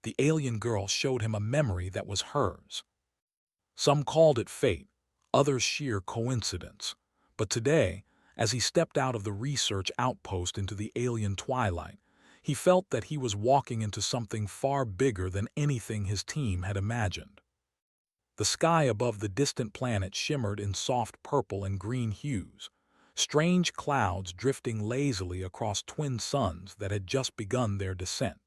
The alien girl showed him a memory that was hers. Some called it fate, others sheer coincidence. But today, as he stepped out of the research outpost into the alien twilight, he felt that he was walking into something far bigger than anything his team had imagined. The sky above the distant planet shimmered in soft purple and green hues, strange clouds drifting lazily across twin suns that had just begun their descent.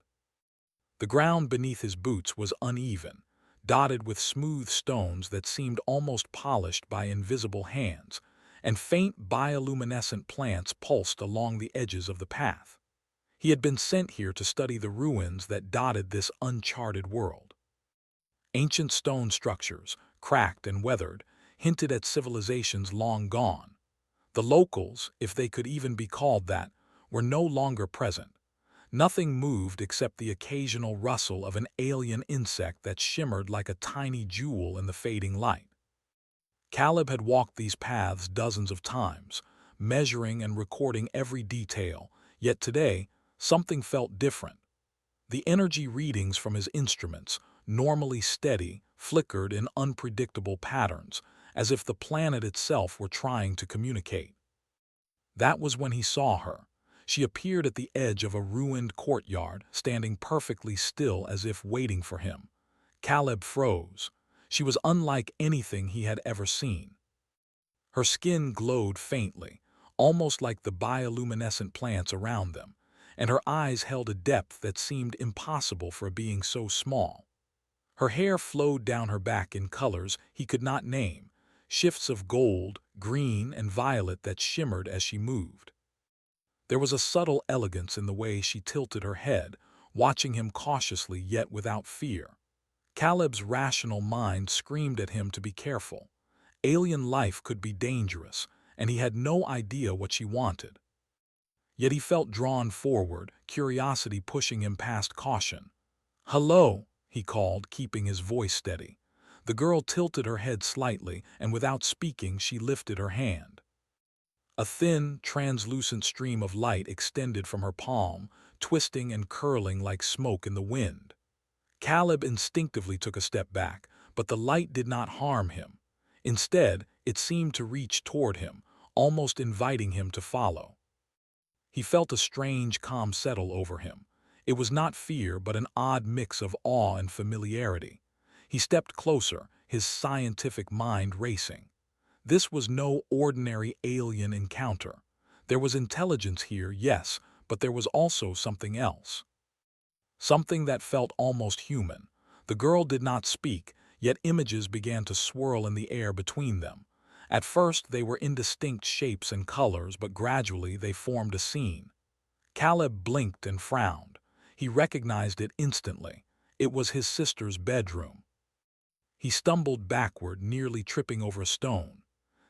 The ground beneath his boots was uneven, dotted with smooth stones that seemed almost polished by invisible hands, and faint bioluminescent plants pulsed along the edges of the path. He had been sent here to study the ruins that dotted this uncharted world. Ancient stone structures, cracked and weathered, hinted at civilizations long gone. The locals, if they could even be called that, were no longer present. Nothing moved except the occasional rustle of an alien insect that shimmered like a tiny jewel in the fading light. Caleb had walked these paths dozens of times, measuring and recording every detail, yet today, something felt different. The energy readings from his instruments, normally steady, flickered in unpredictable patterns, as if the planet itself were trying to communicate. That was when he saw her. She appeared at the edge of a ruined courtyard, standing perfectly still as if waiting for him. Caleb froze. She was unlike anything he had ever seen. Her skin glowed faintly, almost like the bioluminescent plants around them, and her eyes held a depth that seemed impossible for a being so small. Her hair flowed down her back in colors he could not name, shifts of gold, green, and violet that shimmered as she moved. There was a subtle elegance in the way she tilted her head, watching him cautiously yet without fear. Caleb's rational mind screamed at him to be careful. Alien life could be dangerous, and he had no idea what she wanted. Yet he felt drawn forward, curiosity pushing him past caution. "Hello," he called, keeping his voice steady. The girl tilted her head slightly, and without speaking she lifted her hand. A thin, translucent stream of light extended from her palm, twisting and curling like smoke in the wind. Caleb instinctively took a step back, but the light did not harm him. Instead, it seemed to reach toward him, almost inviting him to follow. He felt a strange calm settle over him. It was not fear, but an odd mix of awe and familiarity. He stepped closer, his scientific mind racing. This was no ordinary alien encounter. There was intelligence here, yes, but there was also something else. Something that felt almost human. The girl did not speak, yet images began to swirl in the air between them. At first they were indistinct shapes and colors, but gradually they formed a scene. Caleb blinked and frowned. He recognized it instantly. It was his sister's bedroom. He stumbled backward, nearly tripping over a stone.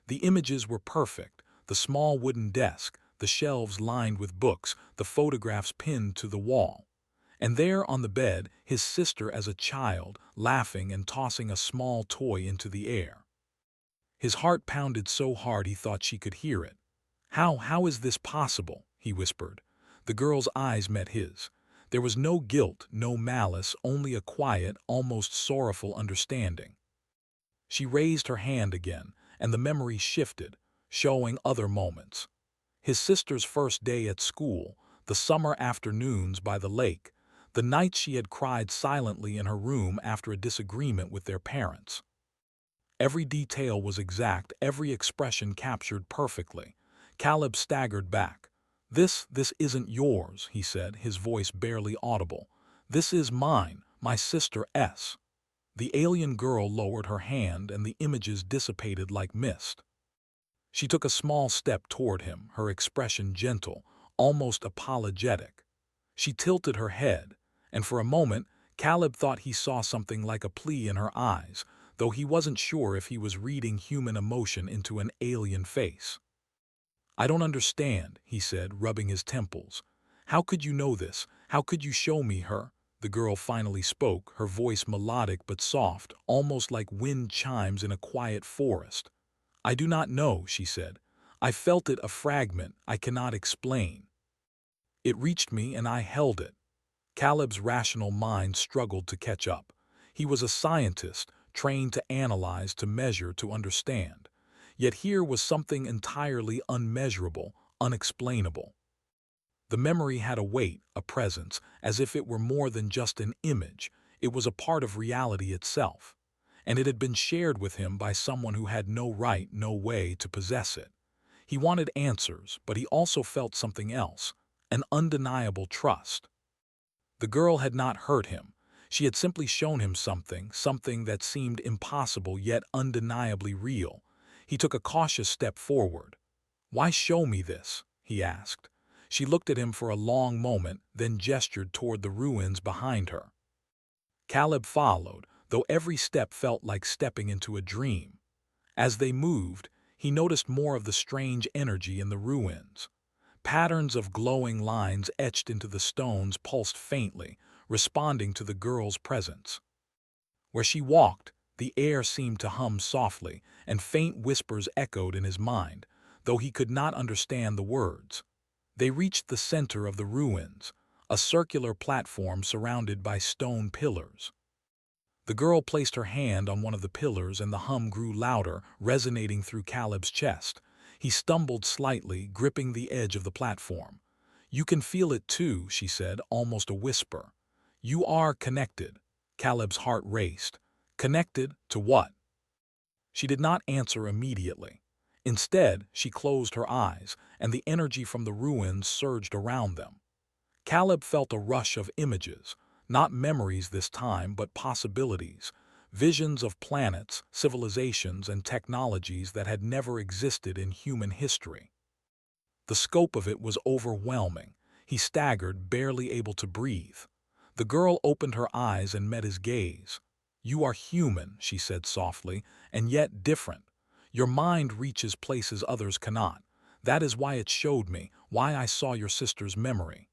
The images were perfect, the small wooden desk, the shelves lined with books, the photographs pinned to the wall. And there on the bed, his sister as a child, laughing and tossing a small toy into the air. His heart pounded so hard he thought she could hear it. How is this possible?" he whispered. The girl's eyes met his. There was no guilt, no malice, only a quiet, almost sorrowful understanding. She raised her hand again, and the memory shifted, showing other moments. His sister's first day at school, the summer afternoons by the lake, the nights she had cried silently in her room after a disagreement with their parents. Every detail was exact, every expression captured perfectly. Caleb staggered back. This isn't yours," he said, his voice barely audible. "This is mine, my sister S." The alien girl lowered her hand and the images dissipated like mist. She took a small step toward him, her expression gentle, almost apologetic. She tilted her head, and for a moment, Caleb thought he saw something like a plea in her eyes, though he wasn't sure if he was reading human emotion into an alien face. "I don't understand," he said, rubbing his temples. "How could you know this? How could you show me her?" The girl finally spoke, her voice melodic but soft, almost like wind chimes in a quiet forest. "I do not know," she said. "I felt it, a fragment I cannot explain. It reached me and I held it." Caleb's rational mind struggled to catch up. He was a scientist, trained to analyze, to measure, to understand. Yet here was something entirely unmeasurable, unexplainable. The memory had a weight, a presence, as if it were more than just an image. It was a part of reality itself. And it had been shared with him by someone who had no right, no way to possess it. He wanted answers, but he also felt something else, an undeniable trust. The girl had not hurt him. She had simply shown him something, something that seemed impossible yet undeniably real. He took a cautious step forward. "Why show me this?" he asked. She looked at him for a long moment, then gestured toward the ruins behind her. Caleb followed, though every step felt like stepping into a dream. As they moved, he noticed more of the strange energy in the ruins. Patterns of glowing lines etched into the stones pulsed faintly, responding to the girl's presence. Where she walked, the air seemed to hum softly, and faint whispers echoed in his mind, though he could not understand the words. They reached the center of the ruins, a circular platform surrounded by stone pillars. The girl placed her hand on one of the pillars and the hum grew louder, resonating through Caleb's chest. He stumbled slightly, gripping the edge of the platform. "You can feel it too," she said, almost a whisper. "You are connected." Caleb's heart raced. Connected to what? She did not answer immediately. Instead, she closed her eyes, and the energy from the ruins surged around them. Caleb felt a rush of images, not memories this time, but possibilities, visions of planets, civilizations, and technologies that had never existed in human history. The scope of it was overwhelming. He staggered, barely able to breathe. The girl opened her eyes and met his gaze. "You are human," she said softly, "and yet different. Your mind reaches places others cannot. That is why it showed me, why I saw your sister's memory."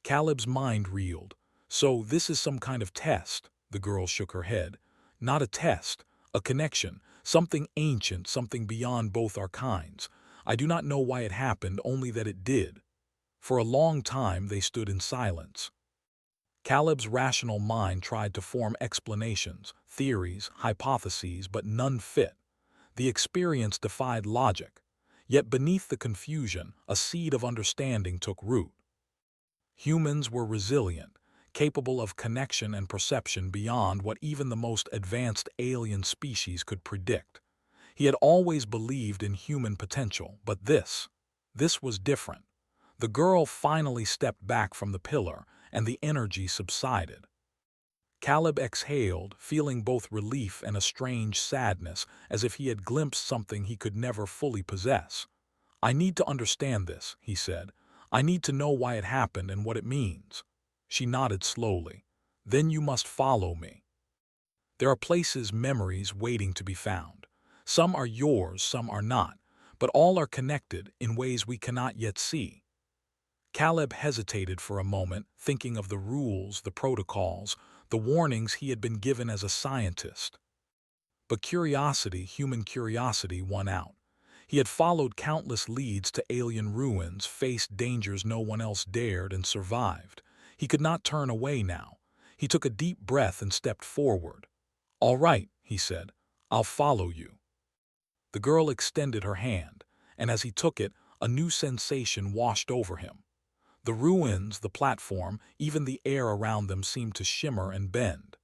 Caleb's mind reeled. "So this is some kind of test?" The girl shook her head. "Not a test, a connection, something ancient, something beyond both our kinds. I do not know why it happened, only that it did." For a long time they stood in silence. Caleb's rational mind tried to form explanations, theories, hypotheses, but none fit. The experience defied logic. Yet beneath the confusion, a seed of understanding took root. Humans were resilient, capable of connection and perception beyond what even the most advanced alien species could predict. He had always believed in human potential, but this was different. The girl finally stepped back from the pillar, and the energy subsided. Caleb exhaled, feeling both relief and a strange sadness, as if he had glimpsed something he could never fully possess. "I need to understand this," he said. "I need to know why it happened and what it means." She nodded slowly. "Then you must follow me. There are places, memories waiting to be found. Some are yours, some are not, but all are connected in ways we cannot yet see." Caleb hesitated for a moment, thinking of the rules, the protocols, the warnings he had been given as a scientist. But curiosity, human curiosity, won out. He had followed countless leads to alien ruins, faced dangers no one else dared, and survived. He could not turn away now. He took a deep breath and stepped forward. "All right," he said, "I'll follow you." The girl extended her hand, and as he took it, a new sensation washed over him. The ruins, the platform, even the air around them seemed to shimmer and bend.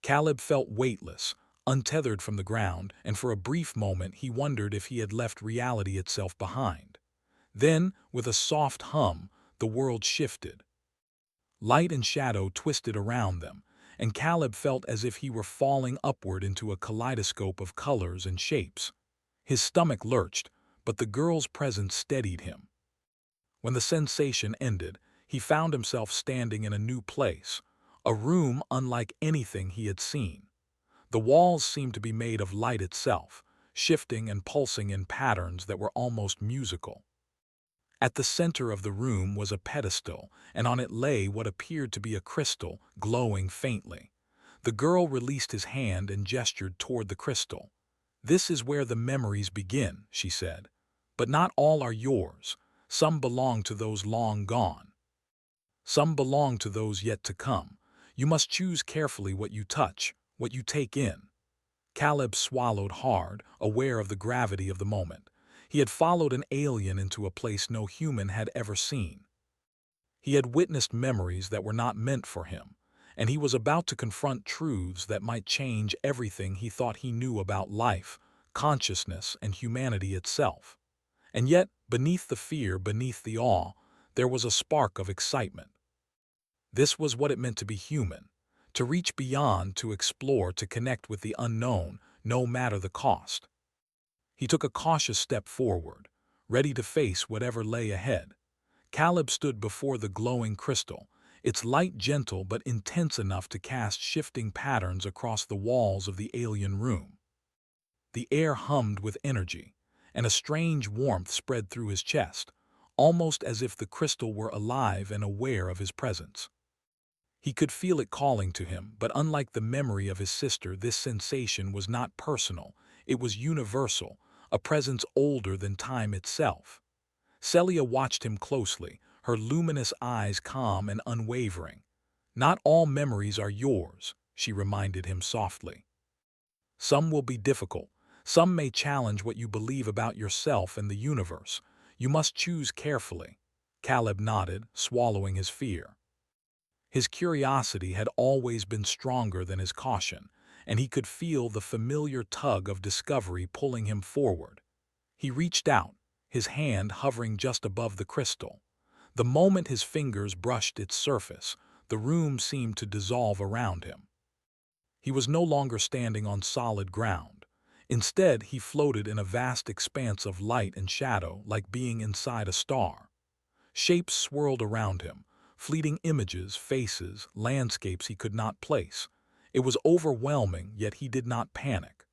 Caleb felt weightless, untethered from the ground, and for a brief moment he wondered if he had left reality itself behind. Then, with a soft hum, the world shifted. Light and shadow twisted around them, and Caleb felt as if he were falling upward into a kaleidoscope of colors and shapes. His stomach lurched, but the girl's presence steadied him. When the sensation ended, he found himself standing in a new place, a room unlike anything he had seen. The walls seemed to be made of light itself, shifting and pulsing in patterns that were almost musical. At the center of the room was a pedestal, and on it lay what appeared to be a crystal, glowing faintly. The girl released his hand and gestured toward the crystal. "This is where the memories begin," she said. "But not all are yours. Some belong to those long gone." Some belong to those yet to come. You must choose carefully what you touch, what you take in. Caleb swallowed hard, aware of the gravity of the moment. He had followed an alien into a place no human had ever seen. He had witnessed memories that were not meant for him, and he was about to confront truths that might change everything he thought he knew about life, consciousness, and humanity itself. And yet, beneath the fear, beneath the awe, there was a spark of excitement. This was what it meant to be human, to reach beyond, to explore, to connect with the unknown, no matter the cost. He took a cautious step forward, ready to face whatever lay ahead. Caleb stood before the glowing crystal, its light gentle but intense enough to cast shifting patterns across the walls of the alien room. The air hummed with energy, and a strange warmth spread through his chest, almost as if the crystal were alive and aware of his presence. He could feel it calling to him, but unlike the memory of his sister, this sensation was not personal, it was universal, a presence older than time itself. Celia watched him closely, her luminous eyes calm and unwavering. "Not all memories are yours," she reminded him softly. "Some will be difficult. Some may challenge what you believe about yourself and the universe. You must choose carefully." Caleb nodded, swallowing his fear. His curiosity had always been stronger than his caution, and he could feel the familiar tug of discovery pulling him forward. He reached out, his hand hovering just above the crystal. The moment his fingers brushed its surface, the room seemed to dissolve around him. He was no longer standing on solid ground. Instead, he floated in a vast expanse of light and shadow, like being inside a star. Shapes swirled around him, fleeting images, faces, landscapes he could not place. It was overwhelming, yet he did not panic.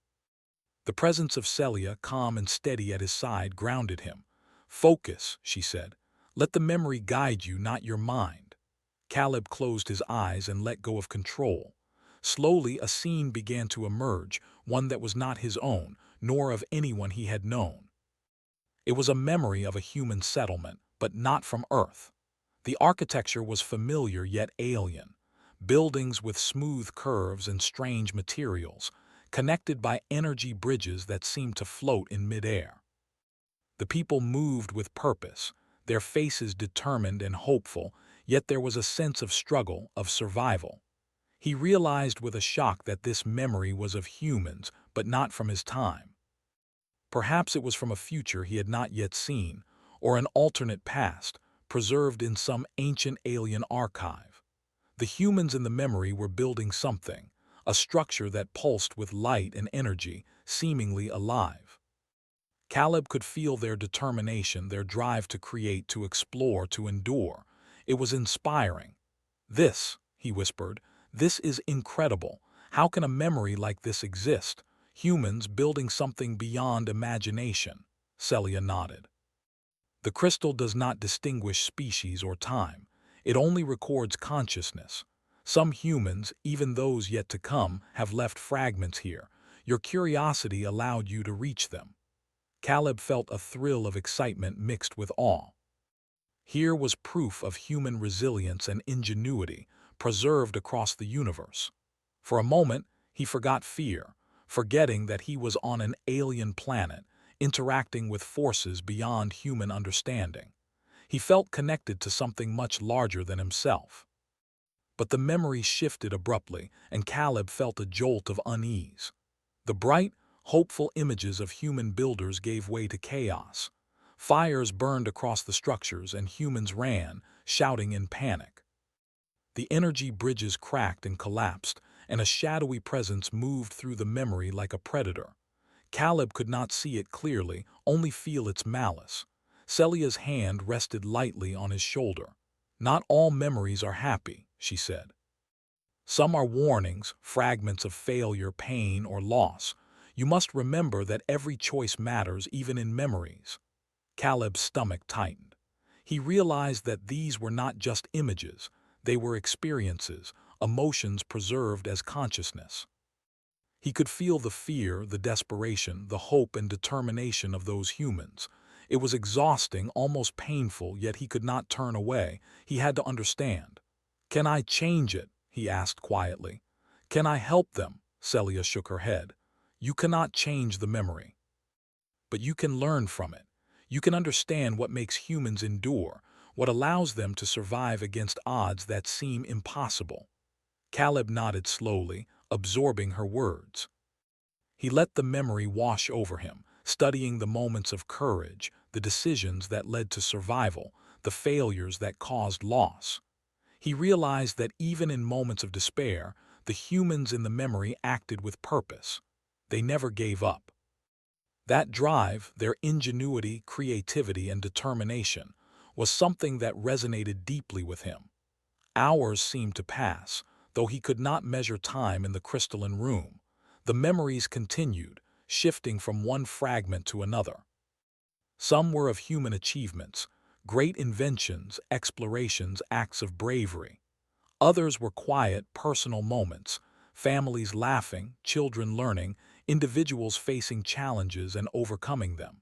The presence of Celia, calm and steady at his side, grounded him. "Focus," she said. "Let the memory guide you, not your mind." Caleb closed his eyes and let go of control. Slowly, a scene began to emerge, one that was not his own, nor of anyone he had known. It was a memory of a human settlement, but not from Earth. The architecture was familiar yet alien. Buildings with smooth curves and strange materials, connected by energy bridges that seemed to float in midair. The people moved with purpose, their faces determined and hopeful, yet there was a sense of struggle, of survival. He realized with a shock that this memory was of humans, but not from his time. Perhaps it was from a future he had not yet seen, or an alternate past, preserved in some ancient alien archive. The humans in the memory were building something, a structure that pulsed with light and energy, seemingly alive. Caleb could feel their determination, their drive to create, to explore, to endure. It was inspiring. "This," he whispered, "this is incredible. How can a memory like this exist? Humans building something beyond imagination." Celia nodded. "The crystal does not distinguish species or time. It only records consciousness. Some humans, even those yet to come, have left fragments here. Your curiosity allowed you to reach them." Caleb felt a thrill of excitement mixed with awe. Here was proof of human resilience and ingenuity, preserved across the universe. For a moment, he forgot fear, forgetting that he was on an alien planet, interacting with forces beyond human understanding. He felt connected to something much larger than himself. But the memory shifted abruptly, and Caleb felt a jolt of unease. The bright, hopeful images of human builders gave way to chaos. Fires burned across the structures, and humans ran, shouting in panic. The energy bridges cracked and collapsed, and a shadowy presence moved through the memory like a predator. Caleb could not see it clearly, only feel its malice. Celia's hand rested lightly on his shoulder. "Not all memories are happy," she said. "Some are warnings, fragments of failure, pain, or loss. You must remember that every choice matters, even in memories." Caleb's stomach tightened. He realized that these were not just images, they were experiences, emotions preserved as consciousness. He could feel the fear, the desperation, the hope and determination of those humans. It was exhausting, almost painful, yet he could not turn away. He had to understand. "Can I change it?" he asked quietly. "Can I help them?" Celia shook her head. "You cannot change the memory. But you can learn from it. You can understand what makes humans endure, what allows them to survive against odds that seem impossible." Caleb nodded slowly, absorbing her words. He let the memory wash over him, studying the moments of courage, the decisions that led to survival, the failures that caused loss. He realized that even in moments of despair, the humans in the memory acted with purpose. They never gave up. That drive, their ingenuity, creativity, and determination, was something that resonated deeply with him. Hours seemed to pass, though he could not measure time in the crystalline room. The memories continued, shifting from one fragment to another. Some were of human achievements, great inventions, explorations, acts of bravery. Others were quiet, personal moments, families laughing, children learning, individuals facing challenges and overcoming them.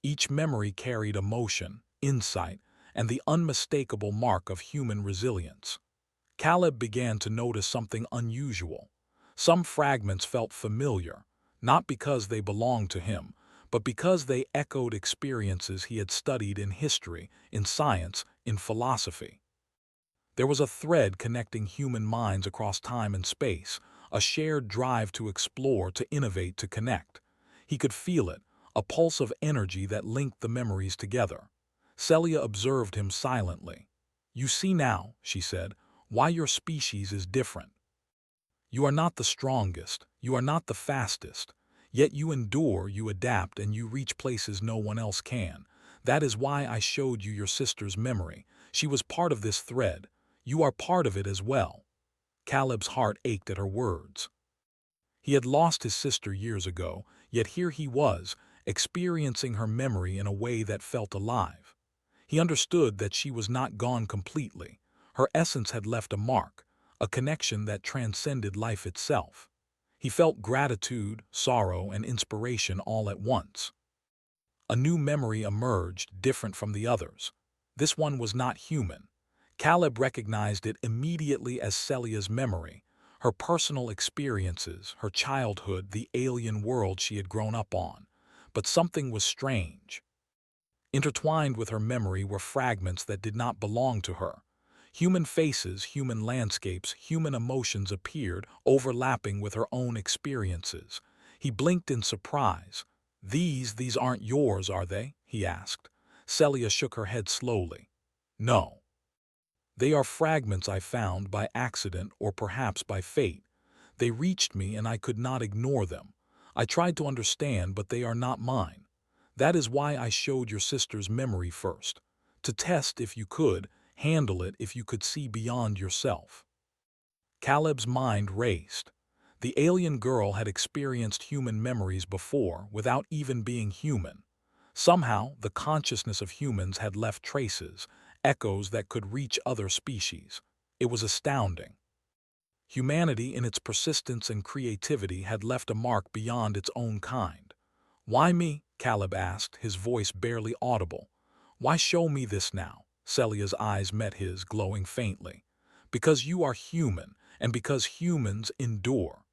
Each memory carried emotion, insight, and the unmistakable mark of human resilience. Caleb began to notice something unusual. Some fragments felt familiar, not because they belonged to him, but because they echoed experiences he had studied in history, in science, in philosophy. There was a thread connecting human minds across time and space, a shared drive to explore, to innovate, to connect. He could feel it, a pulse of energy that linked the memories together. Celia observed him silently. "You see now," she said, "why your species is different. You are not the strongest, you are not the fastest, yet you endure, you adapt, and you reach places no one else can. That is why I showed you your sister's memory. She was part of this thread. You are part of it as well." Caleb's heart ached at her words. He had lost his sister years ago, yet here he was, experiencing her memory in a way that felt alive. He understood that she was not gone completely. Her essence had left a mark, a connection that transcended life itself. He felt gratitude, sorrow, and inspiration all at once. A new memory emerged, different from the others. This one was not human. Caleb recognized it immediately as Celia's memory, her personal experiences, her childhood, the alien world she had grown up on. But something was strange. Intertwined with her memory were fragments that did not belong to her. Human faces, human landscapes, human emotions appeared, overlapping with her own experiences. He blinked in surprise. These aren't yours, are they?" he asked. Celia shook her head slowly. "No. They are fragments I found by accident or perhaps by fate. They reached me and I could not ignore them. I tried to understand, but they are not mine. That is why I showed your sister's memory first, to test if you could handle it, if you could see beyond yourself." Caleb's mind raced. The alien girl had experienced human memories before without even being human. Somehow, the consciousness of humans had left traces, echoes that could reach other species. It was astounding. Humanity, in its persistence and creativity, had left a mark beyond its own kind. "Why me?" Caleb asked, his voice barely audible. "Why show me this now?" Celia's eyes met his, glowing faintly. "Because you are human, and because humans endure.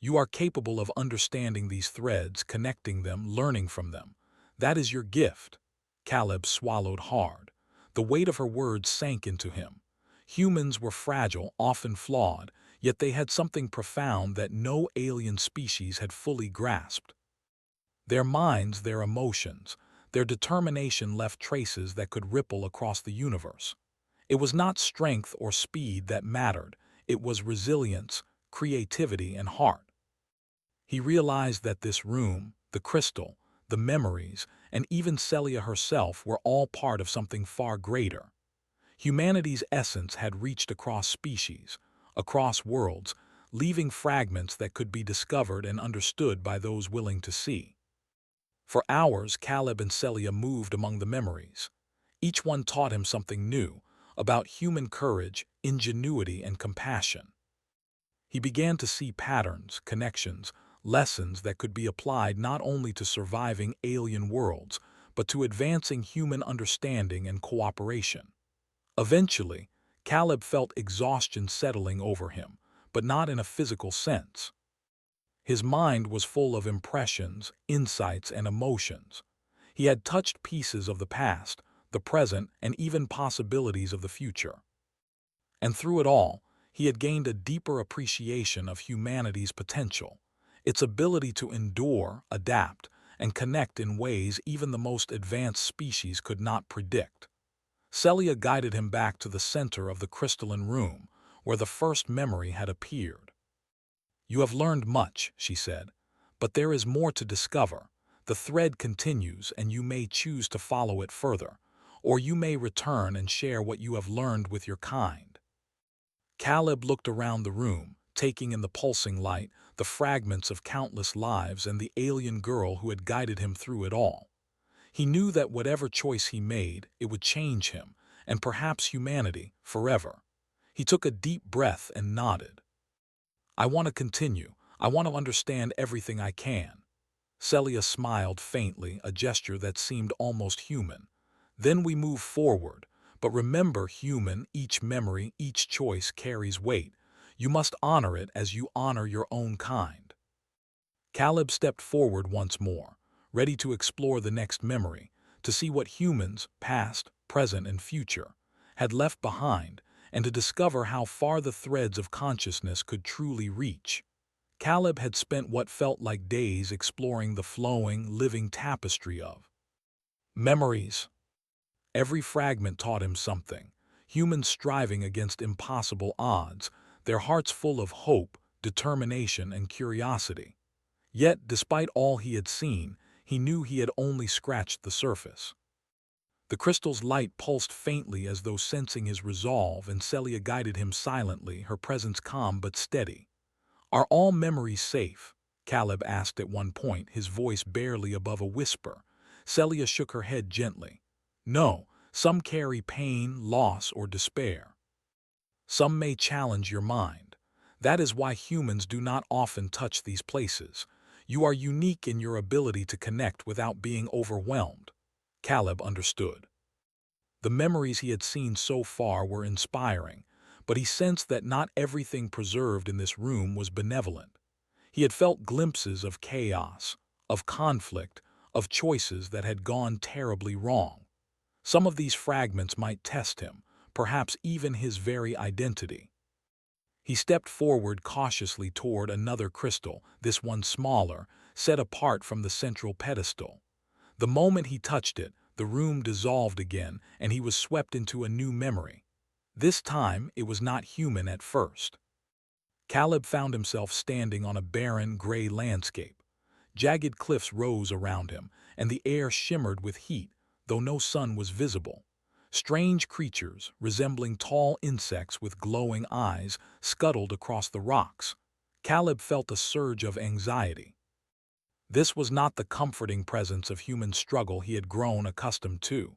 You are capable of understanding these threads, connecting them, learning from them. That is your gift." Caleb swallowed hard. The weight of her words sank into him. Humans were fragile, often flawed, yet they had something profound that no alien species had fully grasped. Their minds, their emotions, their determination left traces that could ripple across the universe. It was not strength or speed that mattered, it was resilience, creativity, and heart. He realized that this room, the crystal, the memories, and even Celia herself were all part of something far greater. Humanity's essence had reached across species, across worlds, leaving fragments that could be discovered and understood by those willing to see. For hours, Caleb and Celia moved among the memories. Each one taught him something new, about human courage, ingenuity, and compassion. He began to see patterns, connections, lessons that could be applied not only to surviving alien worlds, but to advancing human understanding and cooperation. Eventually, Caleb felt exhaustion settling over him, but not in a physical sense. His mind was full of impressions, insights, and emotions. He had touched pieces of the past, the present, and even possibilities of the future. And through it all, he had gained a deeper appreciation of humanity's potential, its ability to endure, adapt, and connect in ways even the most advanced species could not predict. Celia guided him back to the center of the crystalline room, where the first memory had appeared. "You have learned much," she said, "but there is more to discover. The thread continues, and you may choose to follow it further, or you may return and share what you have learned with your kind." Caleb looked around the room, taking in the pulsing light, the fragments of countless lives, and the alien girl who had guided him through it all. He knew that whatever choice he made, it would change him, and perhaps humanity, forever. He took a deep breath and nodded. "I want to continue. I want to understand everything I can." Celia smiled faintly, a gesture that seemed almost human. "Then we move forward. But remember, human, each memory, each choice carries weight. You must honor it as you honor your own kind." Caleb stepped forward once more, ready to explore the next memory, to see what humans, past, present, and future, had left behind, and to discover how far the threads of consciousness could truly reach. Caleb had spent what felt like days exploring the flowing, living tapestry of memories. Every fragment taught him something, humans striving against impossible odds, their hearts full of hope, determination, and curiosity. Yet, despite all he had seen, he knew he had only scratched the surface. The crystal's light pulsed faintly as though sensing his resolve, and Celia guided him silently, her presence calm but steady. "Are all memories safe?" Caleb asked at one point, his voice barely above a whisper. Celia shook her head gently. "No, some carry pain, loss, or despair. Some may challenge your mind. That is why humans do not often touch these places. You are unique in your ability to connect without being overwhelmed." Caleb understood. The memories he had seen so far were inspiring, but he sensed that not everything preserved in this room was benevolent. He had felt glimpses of chaos, of conflict, of choices that had gone terribly wrong. Some of these fragments might test him, perhaps even his very identity. He stepped forward cautiously toward another crystal, this one smaller, set apart from the central pedestal. The moment he touched it, the room dissolved again, and he was swept into a new memory. This time, it was not human at first. Caleb found himself standing on a barren, gray landscape. Jagged cliffs rose around him, and the air shimmered with heat, though no sun was visible. Strange creatures, resembling tall insects with glowing eyes, scuttled across the rocks. Caleb felt a surge of anxiety. This was not the comforting presence of human struggle he had grown accustomed to.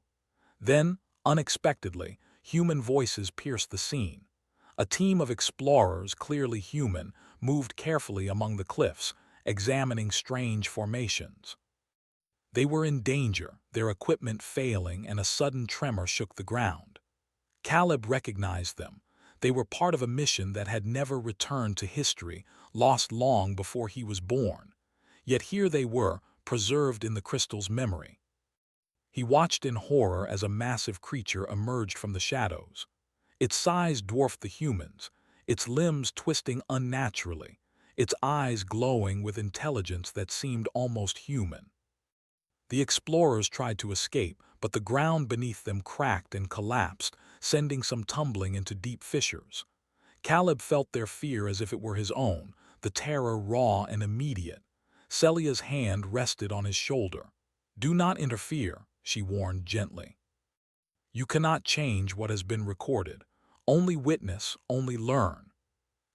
Then, unexpectedly, human voices pierced the scene. A team of explorers, clearly human, moved carefully among the cliffs, examining strange formations. They were in danger, their equipment failing, and a sudden tremor shook the ground. Caleb recognized them. They were part of a mission that had never returned to history, lost long before he was born. Yet here they were, preserved in the crystal's memory. He watched in horror as a massive creature emerged from the shadows. Its size dwarfed the humans, its limbs twisting unnaturally, its eyes glowing with intelligence that seemed almost human. The explorers tried to escape, but the ground beneath them cracked and collapsed, sending some tumbling into deep fissures. Caleb felt their fear as if it were his own, the terror raw and immediate. Celia's hand rested on his shoulder. "Do not interfere," she warned gently. "You cannot change what has been recorded. Only witness, only learn."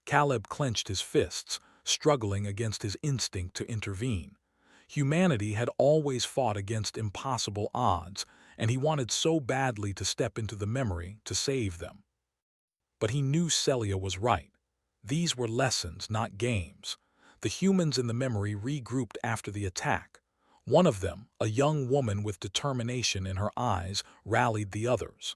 Caleb clenched his fists, struggling against his instinct to intervene. Humanity had always fought against impossible odds, and he wanted so badly to step into the memory to save them. But he knew Celia was right. These were lessons, not games. The humans in the memory regrouped after the attack. One of them, a young woman with determination in her eyes, rallied the others.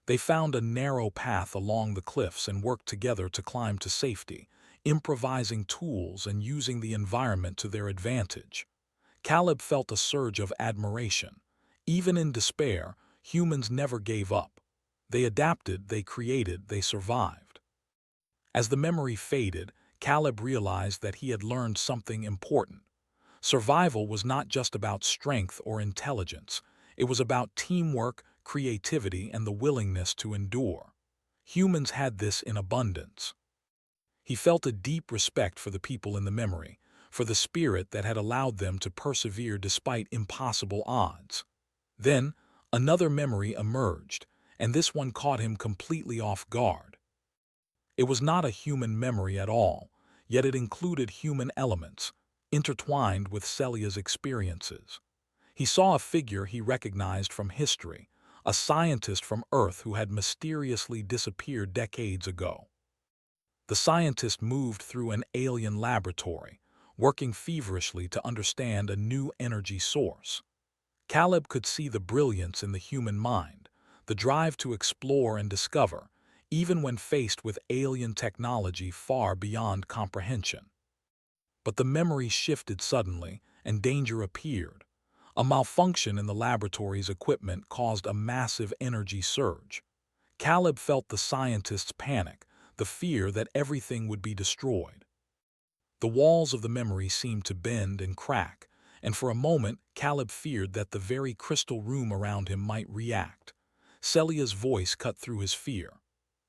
They found a narrow path along the cliffs and worked together to climb to safety, improvising tools and using the environment to their advantage. Caleb felt a surge of admiration. Even in despair, humans never gave up. They adapted, they created, they survived. As the memory faded, Caleb realized that he had learned something important. Survival was not just about strength or intelligence. It was about teamwork, creativity, and the willingness to endure. Humans had this in abundance. He felt a deep respect for the people in the memory, for the spirit that had allowed them to persevere despite impossible odds. Then, another memory emerged, and this one caught him completely off guard. It was not a human memory at all, yet it included human elements, intertwined with Celia's experiences. He saw a figure he recognized from history, a scientist from Earth who had mysteriously disappeared decades ago. The scientist moved through an alien laboratory, working feverishly to understand a new energy source. Caleb could see the brilliance in the human mind, the drive to explore and discover, even when faced with alien technology far beyond comprehension. But the memory shifted suddenly, and danger appeared. A malfunction in the laboratory's equipment caused a massive energy surge. Caleb felt the scientist's panic, the fear that everything would be destroyed. The walls of the memory seemed to bend and crack, and for a moment Caleb feared that the very crystal room around him might react. Celia's voice cut through his fear.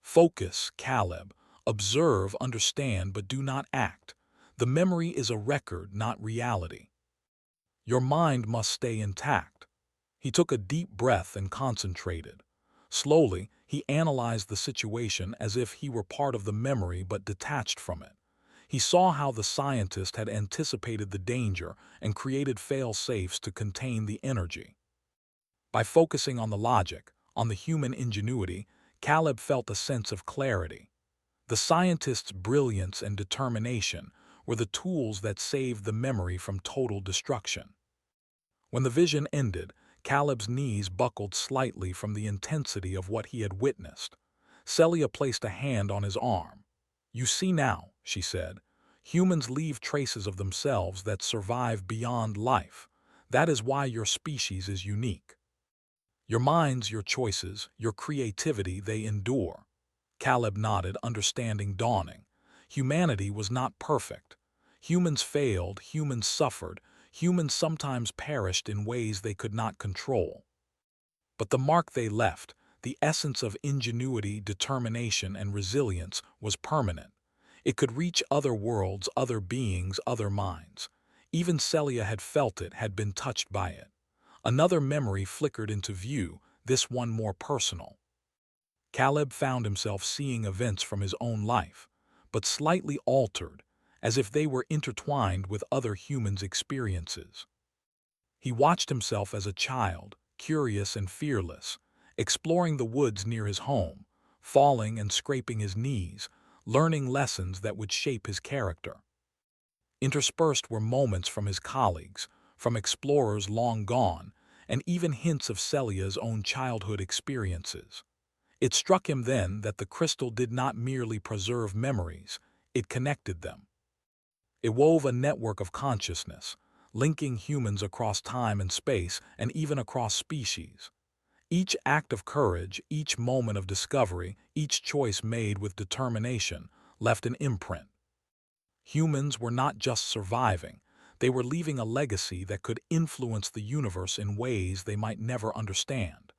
"Focus, Caleb. Observe, understand, but do not act. The memory is a record, not reality. Your mind must stay intact." He took a deep breath and concentrated. Slowly, he analyzed the situation as if he were part of the memory but detached from it. He saw how the scientist had anticipated the danger and created fail-safes to contain the energy. By focusing on the logic, on the human ingenuity, Caleb felt a sense of clarity. The scientist's brilliance and determination were the tools that saved the memory from total destruction. When the vision ended, Caleb's knees buckled slightly from the intensity of what he had witnessed. Celia placed a hand on his arm. "You see now," she said, "humans leave traces of themselves that survive beyond life. That is why your species is unique. Your minds, your choices, your creativity, they endure." Caleb nodded, understanding dawning. Humanity was not perfect. Humans failed, humans suffered, humans sometimes perished in ways they could not control. But the mark they left, the essence of ingenuity, determination, and resilience, was permanent. It could reach other worlds, other beings, other minds. Even Celia had felt it, had been touched by it. Another memory flickered into view, this one more personal. Caleb found himself seeing events from his own life, but slightly altered, as if they were intertwined with other humans' experiences. He watched himself as a child, curious and fearless, exploring the woods near his home, falling and scraping his knees, learning lessons that would shape his character. Interspersed were moments from his colleagues, from explorers long gone, and even hints of Celia's own childhood experiences. It struck him then that the crystal did not merely preserve memories, it connected them. It wove a network of consciousness, linking humans across time and space and even across species. Each act of courage, each moment of discovery, each choice made with determination left an imprint. Humans were not just surviving, they were leaving a legacy that could influence the universe in ways they might never understand.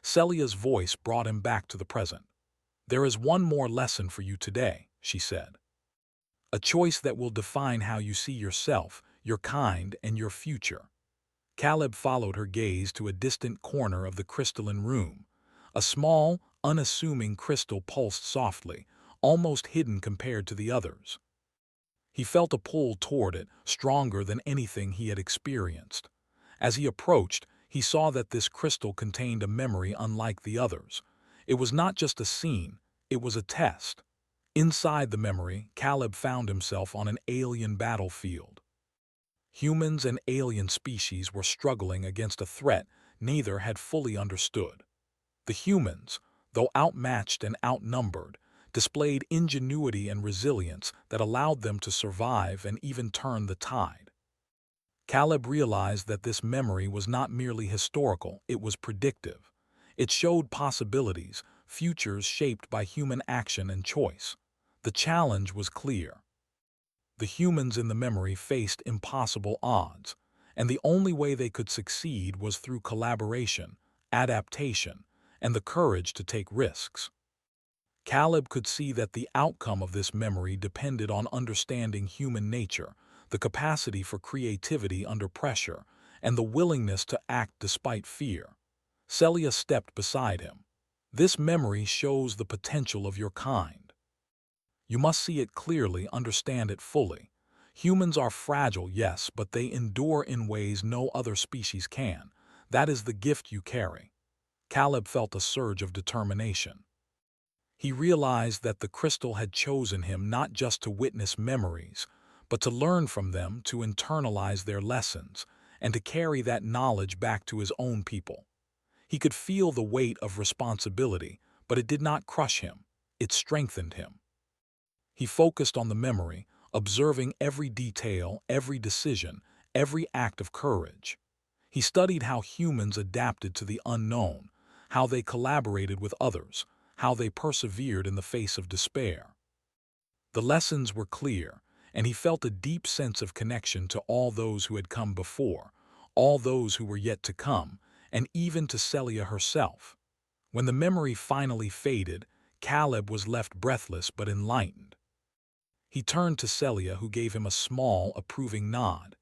Celia's voice brought him back to the present. "There is one more lesson for you today," she said. "A choice that will define how you see yourself, your kind, and your future." Caleb followed her gaze to a distant corner of the crystalline room. A small, unassuming crystal pulsed softly, almost hidden compared to the others. He felt a pull toward it, stronger than anything he had experienced. As he approached, he saw that this crystal contained a memory unlike the others. It was not just a scene, it was a test. Inside the memory, Caleb found himself on an alien battlefield. Humans and alien species were struggling against a threat neither had fully understood. The humans, though outmatched and outnumbered, displayed ingenuity and resilience that allowed them to survive and even turn the tide. Caleb realized that this memory was not merely historical, it was predictive. It showed possibilities, futures shaped by human action and choice. The challenge was clear. The humans in the memory faced impossible odds, and the only way they could succeed was through collaboration, adaptation, and the courage to take risks. Caleb could see that the outcome of this memory depended on understanding human nature, the capacity for creativity under pressure, and the willingness to act despite fear. Celia stepped beside him. This memory shows the potential of your kind. You must see it clearly, understand it fully. Humans are fragile, yes, but they endure in ways no other species can. That is the gift you carry. Caleb felt a surge of determination. He realized that the crystal had chosen him not just to witness memories, but to learn from them, to internalize their lessons, and to carry that knowledge back to his own people. He could feel the weight of responsibility, but it did not crush him. It strengthened him. He focused on the memory, observing every detail, every decision, every act of courage. He studied how humans adapted to the unknown, how they collaborated with others, how they persevered in the face of despair. The lessons were clear, and he felt a deep sense of connection to all those who had come before, all those who were yet to come, and even to Celia herself. When the memory finally faded, Caleb was left breathless but enlightened. He turned to Celia, who gave him a small, approving nod.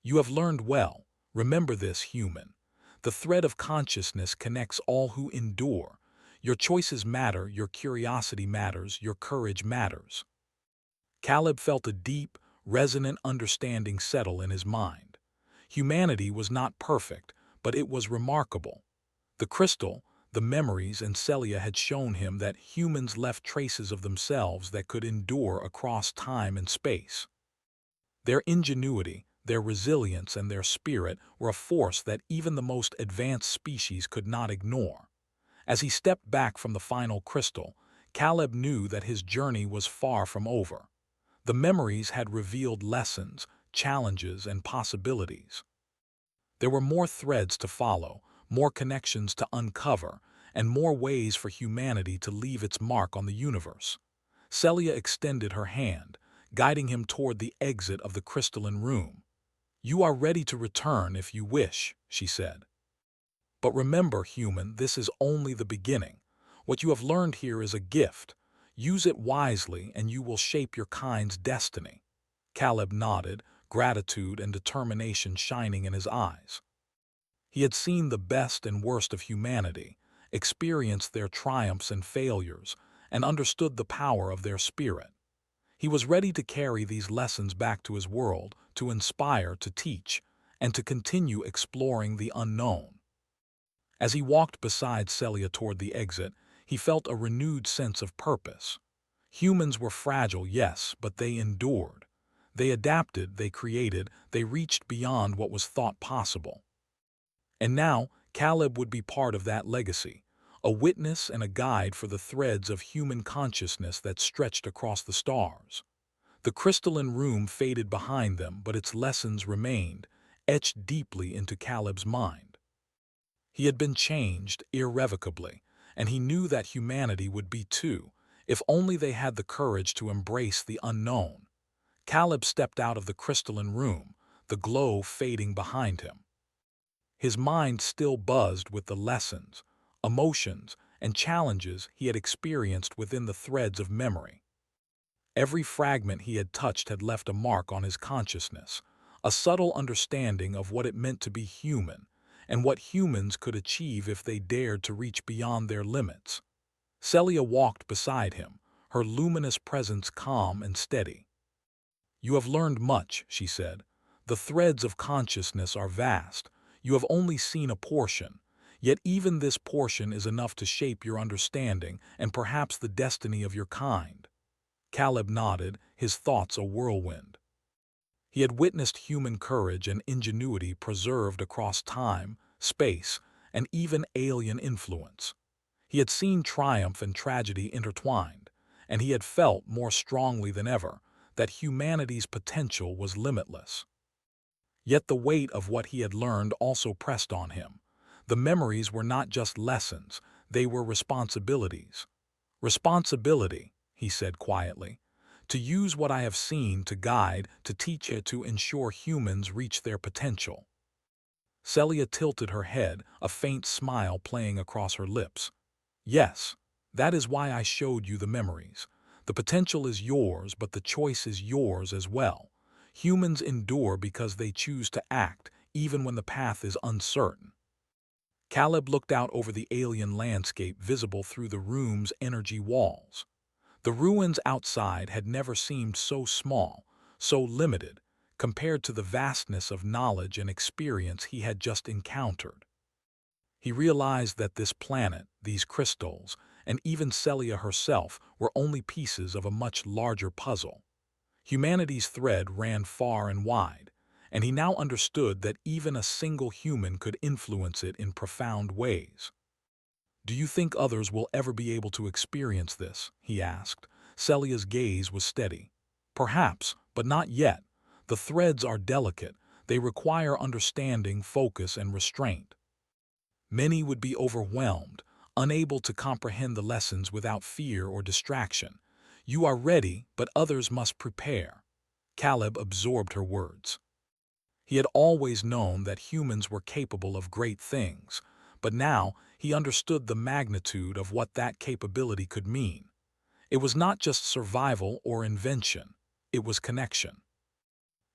"You have learned well. Remember this, human. The thread of consciousness connects all who endure. Your choices matter, your curiosity matters, your courage matters." Caleb felt a deep, resonant understanding settle in his mind. Humanity was not perfect, but it was remarkable. The crystal, the memories, and Celia had shown him that humans left traces of themselves that could endure across time and space. Their ingenuity, their resilience, and their spirit were a force that even the most advanced species could not ignore. As he stepped back from the final crystal, Caleb knew that his journey was far from over. The memories had revealed lessons, challenges, and possibilities. There were more threads to follow, more connections to uncover, and more ways for humanity to leave its mark on the universe. Celia extended her hand, guiding him toward the exit of the crystalline room. "You are ready to return if you wish," she said. "But remember, human, this is only the beginning. What you have learned here is a gift. Use it wisely and you will shape your kind's destiny." Caleb nodded, gratitude and determination shining in his eyes. He had seen the best and worst of humanity, experienced their triumphs and failures, and understood the power of their spirit. He was ready to carry these lessons back to his world, to inspire, to teach, and to continue exploring the unknown. As he walked beside Celia toward the exit, he felt a renewed sense of purpose. Humans were fragile, yes, but they endured. They adapted, they created, they reached beyond what was thought possible. And now, Caleb would be part of that legacy, a witness and a guide for the threads of human consciousness that stretched across the stars. The crystalline room faded behind them, but its lessons remained, etched deeply into Caleb's mind. He had been changed irrevocably, and he knew that humanity would be too, if only they had the courage to embrace the unknown. Caleb stepped out of the crystalline room, the glow fading behind him. His mind still buzzed with the lessons, emotions, and challenges he had experienced within the threads of memory. Every fragment he had touched had left a mark on his consciousness, a subtle understanding of what it meant to be human, and what humans could achieve if they dared to reach beyond their limits. Celia walked beside him, her luminous presence calm and steady. "You have learned much," she said. "The threads of consciousness are vast. You have only seen a portion, yet even this portion is enough to shape your understanding and perhaps the destiny of your kind." Caleb nodded, his thoughts a whirlwind. He had witnessed human courage and ingenuity preserved across time, space, and even alien influence. He had seen triumph and tragedy intertwined, and he had felt more strongly than ever that humanity's potential was limitless. Yet the weight of what he had learned also pressed on him. The memories were not just lessons, they were responsibilities. Responsibility, he said quietly, to use what I have seen to guide, to teach it, to ensure humans reach their potential. Celia tilted her head, a faint smile playing across her lips. Yes, that is why I showed you the memories. The potential is yours, but the choice is yours as well. Humans endure because they choose to act, even when the path is uncertain. Caleb looked out over the alien landscape visible through the room's energy walls. The ruins outside had never seemed so small, so limited, compared to the vastness of knowledge and experience he had just encountered. He realized that this planet, these crystals, and even Celia herself were only pieces of a much larger puzzle. Humanity's thread ran far and wide, and he now understood that even a single human could influence it in profound ways. "Do you think others will ever be able to experience this?" he asked. Celia's gaze was steady. "Perhaps, but not yet. The threads are delicate. They require understanding, focus, and restraint. Many would be overwhelmed, unable to comprehend the lessons without fear or distraction. You are ready, but others must prepare." Caleb absorbed her words. He had always known that humans were capable of great things, but now he understood the magnitude of what that capability could mean. It was not just survival or invention, it was connection.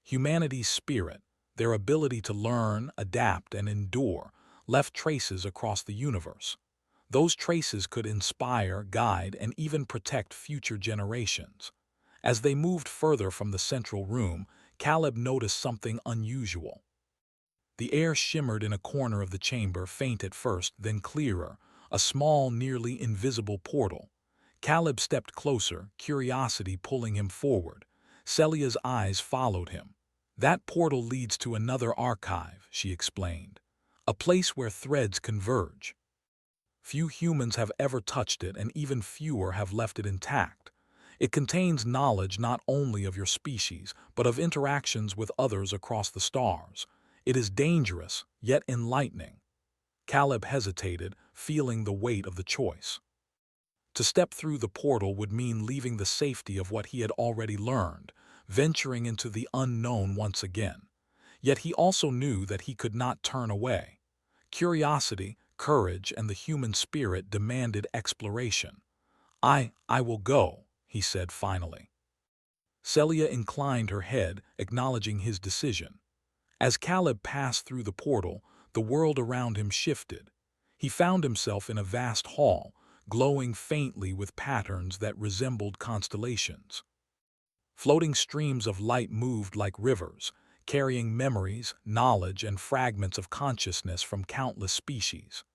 Humanity's spirit, their ability to learn, adapt, and endure, left traces across the universe. Those traces could inspire, guide, and even protect future generations. As they moved further from the central room, Caleb noticed something unusual. The air shimmered in a corner of the chamber, faint at first, then clearer, a small, nearly invisible portal. Caleb stepped closer, curiosity pulling him forward. Celia's eyes followed him. "That portal leads to another archive," she explained. "A place where threads converge. Few humans have ever touched it, and even fewer have left it intact. It contains knowledge not only of your species, but of interactions with others across the stars. It is dangerous, yet enlightening." Caleb hesitated, feeling the weight of the choice. To step through the portal would mean leaving the safety of what he had already learned, venturing into the unknown once again. Yet he also knew that he could not turn away. Curiosity, courage, and the human spirit demanded exploration. I will go," he said finally. Celia inclined her head, acknowledging his decision. As Caleb passed through the portal, the world around him shifted. He found himself in a vast hall, glowing faintly with patterns that resembled constellations. Floating streams of light moved like rivers, carrying memories, knowledge, and fragments of consciousness from countless species.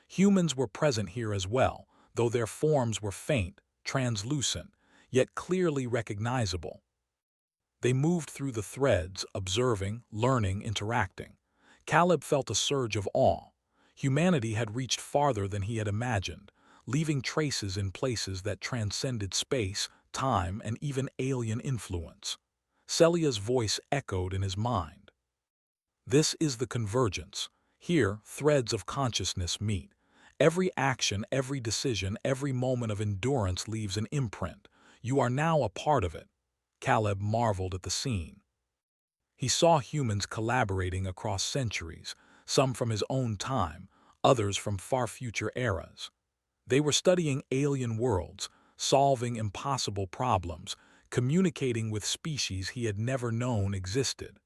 Humans were present here as well, though their forms were faint, translucent, yet clearly recognizable. They moved through the threads, observing, learning, interacting. Caleb felt a surge of awe. Humanity had reached farther than he had imagined, leaving traces in places that transcended space, time, and even alien influence. Celia's voice echoed in his mind. "This is the convergence. Here, threads of consciousness meet. Every action, every decision, every moment of endurance leaves an imprint. You are now a part of it." Caleb marveled at the scene. He saw humans collaborating across centuries, some from his own time, others from far future eras. They were studying alien worlds, solving impossible problems, communicating with species he had never known existed.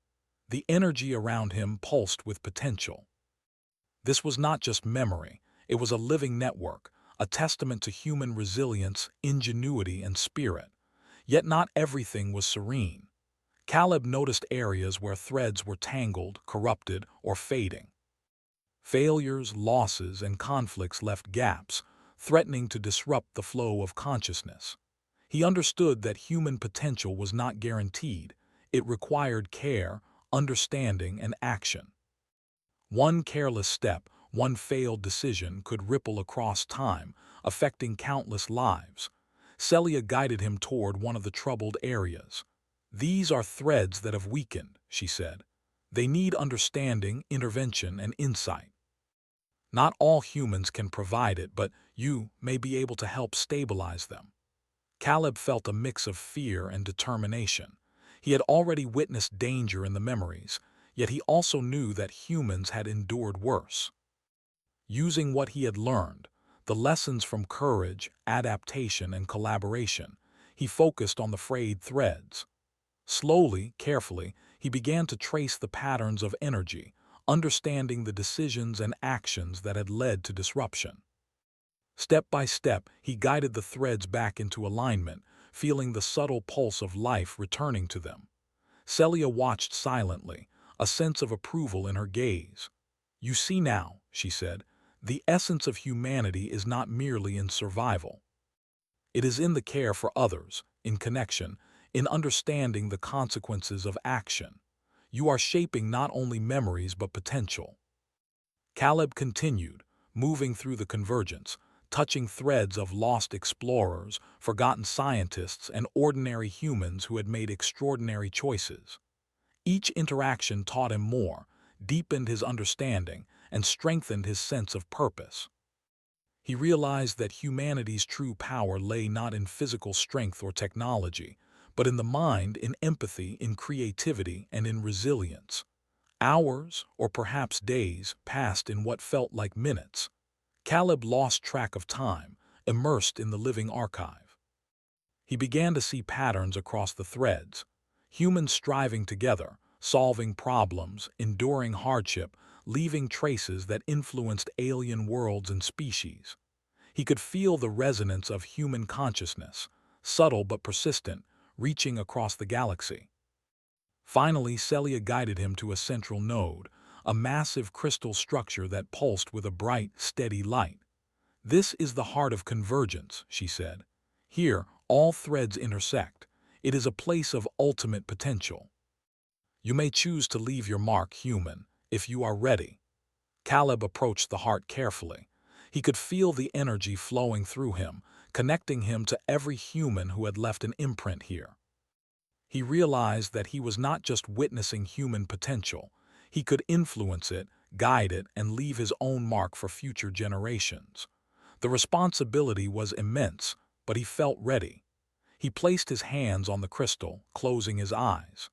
The energy around him pulsed with potential. This was not just memory, it was a living network, a testament to human resilience, ingenuity, and spirit. Yet not everything was serene. Caleb noticed areas where threads were tangled, corrupted, or fading. Failures, losses, and conflicts left gaps, threatening to disrupt the flow of consciousness. He understood that human potential was not guaranteed, It required care, understanding, and action. One careless step, one failed decision could ripple across time, affecting countless lives. Celia guided him toward one of the troubled areas. "These are threads that have weakened," she said. "They need understanding, intervention, and insight. Not all humans can provide it, but you may be able to help stabilize them." Caleb felt a mix of fear and determination. He had already witnessed danger in the memories, yet he also knew that humans had endured worse. Using what he had learned, the lessons from courage, adaptation, and collaboration, he focused on the frayed threads. Slowly, carefully, he began to trace the patterns of energy, understanding the decisions and actions that had led to disruption. Step by step, he guided the threads back into alignment, feeling the subtle pulse of life returning to them. Celia watched silently, a sense of approval in her gaze. "You see now," she said, "the essence of humanity is not merely in survival. It is in the care for others, in connection, in understanding the consequences of action. You are shaping not only memories but potential." Caleb continued, moving through the convergence, touching threads of lost explorers, forgotten scientists, and ordinary humans who had made extraordinary choices. Each interaction taught him more, deepened his understanding, and strengthened his sense of purpose. He realized that humanity's true power lay not in physical strength or technology, but in the mind, in empathy, in creativity, and in resilience. Hours, or perhaps days, passed in what felt like minutes. Caleb lost track of time, immersed in the living archive. He began to see patterns across the threads. Humans striving together, solving problems, enduring hardship, leaving traces that influenced alien worlds and species. He could feel the resonance of human consciousness, subtle but persistent, reaching across the galaxy. Finally, Celia guided him to a central node, a massive crystal structure that pulsed with a bright, steady light. "This is the heart of convergence," she said. "Here, all threads intersect. It is a place of ultimate potential. You may choose to leave your mark, human, if you are ready." Caleb approached the heart carefully. He could feel the energy flowing through him, connecting him to every human who had left an imprint here. He realized that he was not just witnessing human potential. He could influence it, guide it, and leave his own mark for future generations. The responsibility was immense, but he felt ready. He placed his hands on the crystal, closing his eyes.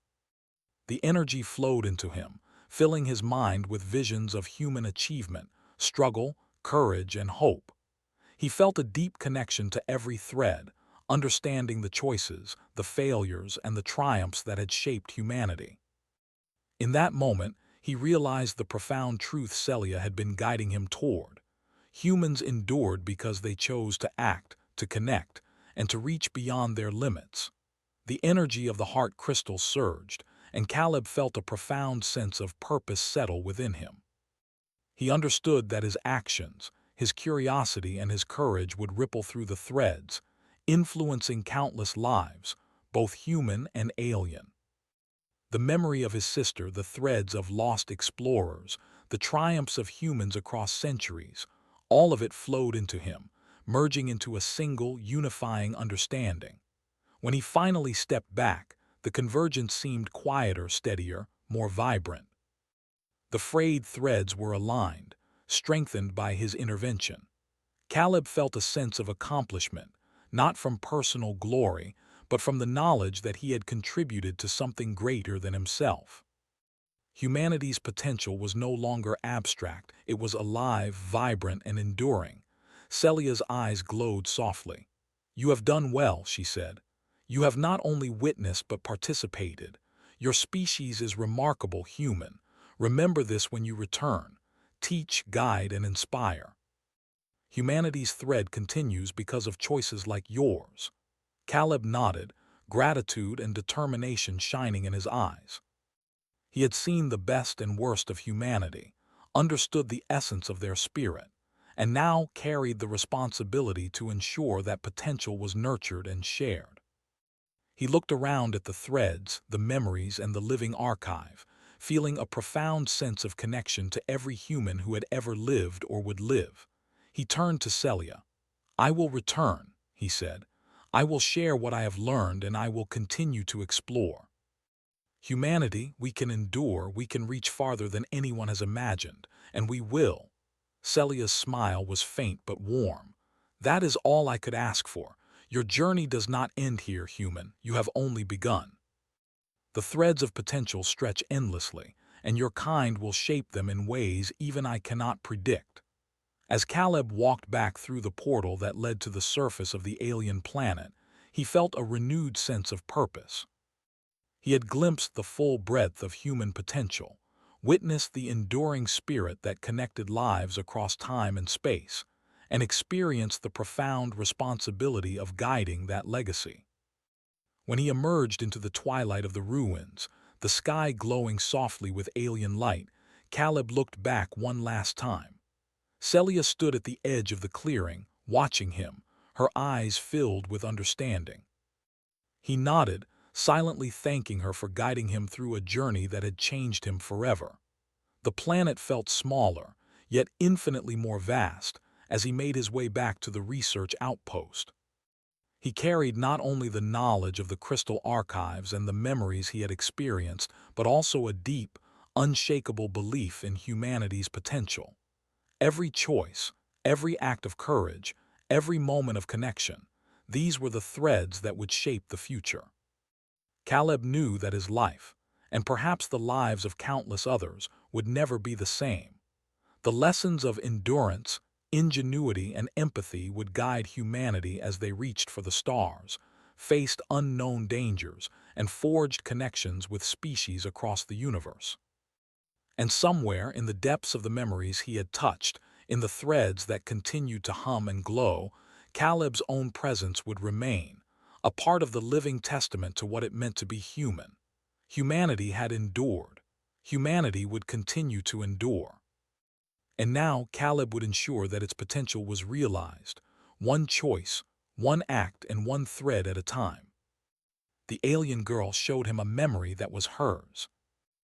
The energy flowed into him, filling his mind with visions of human achievement, struggle, courage, and hope. He felt a deep connection to every thread, understanding the choices, the failures, and the triumphs that had shaped humanity. In that moment, he realized the profound truth Celia had been guiding him toward. Humans endured because they chose to act, to connect, and to reach beyond their limits. The energy of the heart crystal surged, and Caleb felt a profound sense of purpose settle within him. He understood that his actions, his curiosity, and his courage would ripple through the threads, influencing countless lives, both human and alien. The memory of his sister, the threads of lost explorers, the triumphs of humans across centuries, all of it flowed into him, merging into a single, unifying understanding. When he finally stepped back, the convergence seemed quieter, steadier, more vibrant. The frayed threads were aligned, strengthened by his intervention. Caleb felt a sense of accomplishment, not from personal glory, but from the knowledge that he had contributed to something greater than himself. Humanity's potential was no longer abstract, it was alive, vibrant, and enduring. Celia's eyes glowed softly. "You have done well," she said. "You have not only witnessed but participated. Your species is remarkable, human. Remember this when you return. Teach, guide, and inspire. Humanity's thread continues because of choices like yours." Caleb nodded, gratitude and determination shining in his eyes. He had seen the best and worst of humanity, understood the essence of their spirit, and now carried the responsibility to ensure that potential was nurtured and shared. He looked around at the threads, the memories, and the living archive, feeling a profound sense of connection to every human who had ever lived or would live. He turned to Celia. "I will return," he said. "I will share what I have learned, and I will continue to explore. Humanity, we can endure, we can reach farther than anyone has imagined, and we will." Celia's smile was faint but warm. "That is all I could ask for. Your journey does not end here, human. You have only begun. The threads of potential stretch endlessly, and your kind will shape them in ways even I cannot predict." As Caleb walked back through the portal that led to the surface of the alien planet, he felt a renewed sense of purpose. He had glimpsed the full breadth of human potential, witnessed the enduring spirit that connected lives across time and space, and experienced the profound responsibility of guiding that legacy. When he emerged into the twilight of the ruins, the sky glowing softly with alien light, Caleb looked back one last time. Celia stood at the edge of the clearing, watching him, her eyes filled with understanding. He nodded, silently thanking her for guiding him through a journey that had changed him forever. The planet felt smaller, yet infinitely more vast, as he made his way back to the research outpost. He carried not only the knowledge of the crystal archives and the memories he had experienced, but also a deep, unshakable belief in humanity's potential. Every choice, every act of courage, every moment of connection, these were the threads that would shape the future. Caleb knew that his life, and perhaps the lives of countless others, would never be the same. The lessons of endurance, ingenuity, and empathy would guide humanity as they reached for the stars, faced unknown dangers, and forged connections with species across the universe. And somewhere in the depths of the memories he had touched, in the threads that continued to hum and glow, Caleb's own presence would remain, a part of the living testament to what it meant to be human. Humanity had endured. Humanity would continue to endure. And now Caleb would ensure that its potential was realized, one choice, one act, and one thread at a time. The alien girl showed him a memory that was hers.